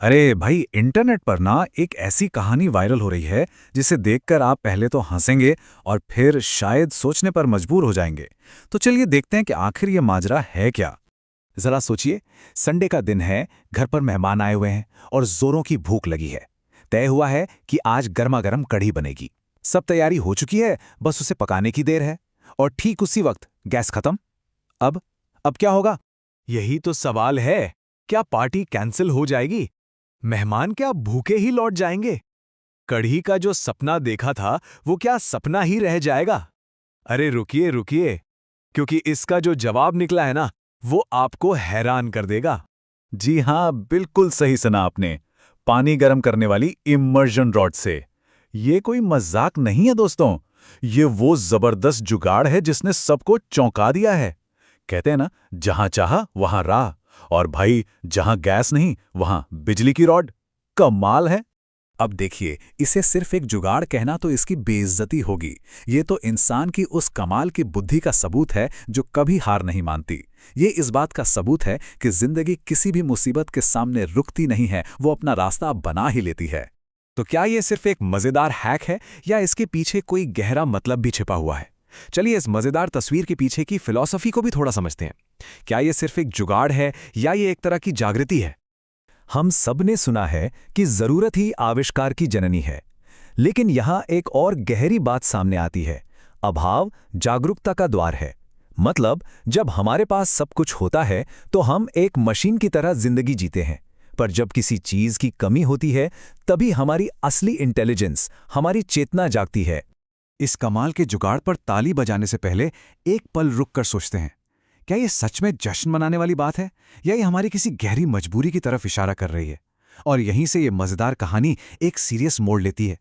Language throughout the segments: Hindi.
अरे भाई, इंटरनेट पर ना एक ऐसी कहानी वायरल हो रही है जिसे देखकर आप पहले तो हंसेंगे और फिर शायद सोचने पर मजबूर हो जाएंगे। तो चलिए देखते हैं कि आखिर ये माजरा है क्या। जरा सोचिए। संडे का दिन है, घर पर मेहमान आए हुए हैं और जोरों की भूख लगी है। तय हुआ है कि आज गर्मा गर्म कढ़ी बनेगी। सब तैयारी हो चुकी है, बस उसे पकाने की देर है। और ठीक उसी वक्त गैस खत्म। अब अब क्या होगा? यही तो सवाल है। क्या पार्टी कैंसिल हो जाएगी? मेहमान क्या भूखे ही लौट जाएंगे? कढ़ी का जो सपना देखा था वो क्या सपना ही रह जाएगा? अरे रुकिए रुकिए, क्योंकि इसका जो जवाब निकला है ना, वो आपको हैरान कर देगा। जी हाँ, बिल्कुल सही सुना आपने। पानी गर्म करने वाली इमर्जन रॉड से। ये कोई मजाक नहीं है दोस्तों। ये वो जबरदस्त जुगाड़ है जिसने सबको चौंका दिया है। कहते हैं ना, जहां चाहा वहां राह। और भाई, जहां गैस नहीं वहां बिजली की रॉड। कमाल है। अब देखिए, इसे सिर्फ एक जुगाड़ कहना तो इसकी बेइज्जती होगी। ये तो इंसान की उस कमाल की बुद्धि का सबूत है जो कभी हार नहीं मानती। ये इस बात का सबूत है कि जिंदगी किसी भी मुसीबत के सामने रुकती नहीं है, वो अपना रास्ता बना ही लेती है। तो क्या ये सिर्फ एक मजेदार हैक है या इसके पीछे कोई गहरा मतलब भी छिपा हुआ है? चलिए इस मजेदार तस्वीर के पीछे की फिलॉसफी को भी थोड़ा समझते हैं। क्या ये सिर्फ एक जुगाड़ है या ये एक तरह की जागृति है? हम सबने सुना है कि जरूरत ही आविष्कार की जननी है। लेकिन यहां एक और गहरी बात सामने आती है। अभाव जागरूकता का द्वार है। मतलब, जब हमारे पास सब कुछ होता है तो हम एक मशीन की तरह जिंदगी जीते हैं। पर जब किसी चीज की कमी होती है, तभी हमारी असली इंटेलिजेंस, हमारी चेतना जागती है। इस कमाल के जुगाड़ पर ताली बजाने से पहले एक पल रुककर सोचते हैं, क्या ये सच में जश्न मनाने वाली बात है या ये हमारी किसी गहरी मजबूरी की तरफ इशारा कर रही है? और यहीं से ये मजेदार कहानी एक सीरियस मोड़ लेती है।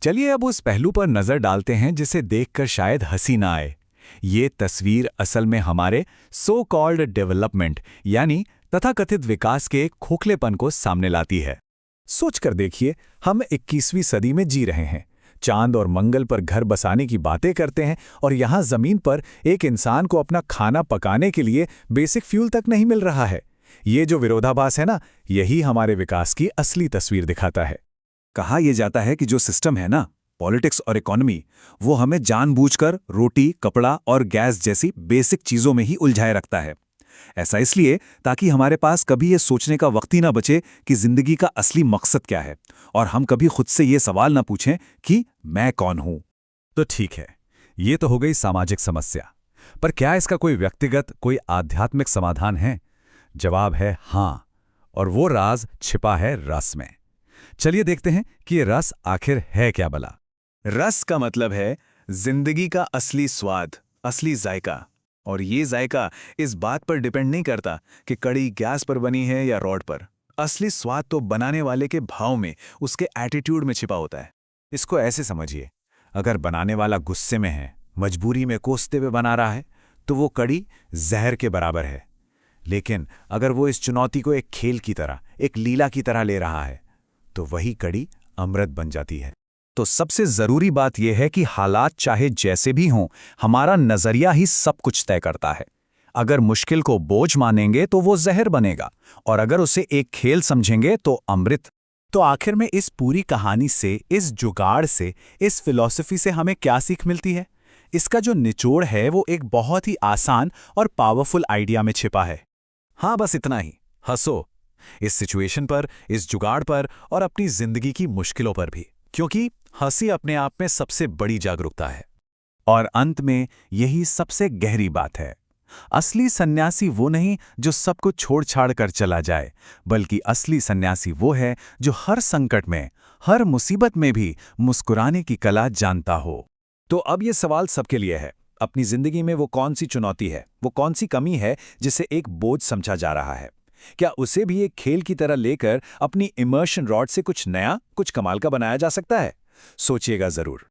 चलिए अब उस पहलू पर नजर डालते हैं जिसे देखकर शायद हंसी ना आए। ये तस्वीर असल में हमारे सो कॉल्ड डेवलपमेंट यानी तथाकथित विकास के खोखलेपन को सामने लाती है। सोचकर देखिए, हम 21वीं सदी में जी रहे हैं। चांद और मंगल पर घर बसाने की बातें करते हैं और यहाँ जमीन पर एक इंसान को अपना खाना पकाने के लिए बेसिक फ्यूल तक नहीं मिल रहा है। ये जो विरोधाभास है ना, यही हमारे विकास की असली तस्वीर दिखाता है। कहा यह जाता है कि जो सिस्टम है ना, पॉलिटिक्स और इकोनॉमी, वो हमें जानबूझकर रोटी, कपड़ा और गैस जैसी बेसिक चीजों में ही उलझाए रखता है। ऐसा इसलिए ताकि हमारे पास कभी ये सोचने का वक्त ही ना बचे कि जिंदगी का असली मकसद क्या है, और हम कभी खुद से ये सवाल ना पूछें कि मैं कौन हूं। तो ठीक है, ये तो हो गई सामाजिक समस्या। पर क्या इसका कोई व्यक्तिगत, कोई आध्यात्मिक समाधान है? जवाब है हां। और वो राज छिपा है रस में। चलिए देखते हैं कि ये रस आखिर है क्या भला। रस का मतलब है जिंदगी का असली स्वाद, असली जायका। और ये जायका इस बात पर डिपेंड नहीं करता कि कड़ी गैस पर बनी है या रॉड पर। असली स्वाद तो बनाने वाले के भाव में, उसके एटीट्यूड में छिपा होता है। इसको ऐसे समझिए, अगर बनाने वाला गुस्से में है, मजबूरी में कोसते हुए बना रहा है, तो वो कड़ी जहर के बराबर है। लेकिन अगर वो इस चुनौती को एक खेल की तरह, एक लीला की तरह ले रहा है, तो वही कड़ी अमृत बन जाती है। तो सबसे जरूरी बात यह है कि हालात चाहे जैसे भी हों, हमारा नजरिया ही सब कुछ तय करता है। अगर मुश्किल को बोझ मानेंगे तो वो जहर बनेगा, और अगर उसे एक खेल समझेंगे तो अमृत। तो आखिर में इस पूरी कहानी से, इस जुगाड़ से, इस फिलॉसफी से हमें क्या सीख मिलती है? इसका जो निचोड़ है वो एक बहुत ही आसान और पावरफुल आइडिया में छिपा है। हाँ, बस इतना ही। हंसो इस सिचुएशन पर, इस जुगाड़ पर, और अपनी जिंदगी की मुश्किलों पर भी, क्योंकि हंसी अपने आप में सबसे बड़ी जागरूकता है। और अंत में यही सबसे गहरी बात है। असली सन्यासी वो नहीं जो सब कुछ छोड़ छाड़ कर चला जाए, बल्कि असली सन्यासी वो है जो हर संकट में, हर मुसीबत में भी मुस्कुराने की कला जानता हो। तो अब ये सवाल सबके लिए है, अपनी जिंदगी में वो कौन सी चुनौती है, वो कौन सी कमी है जिसे एक बोझ समझा जा रहा है? क्या उसे भी एक खेल की तरह लेकर अपनी इमर्शन रॉड से कुछ नया, कुछ कमाल का बनाया जा सकता है? सोचिएगा जरूर।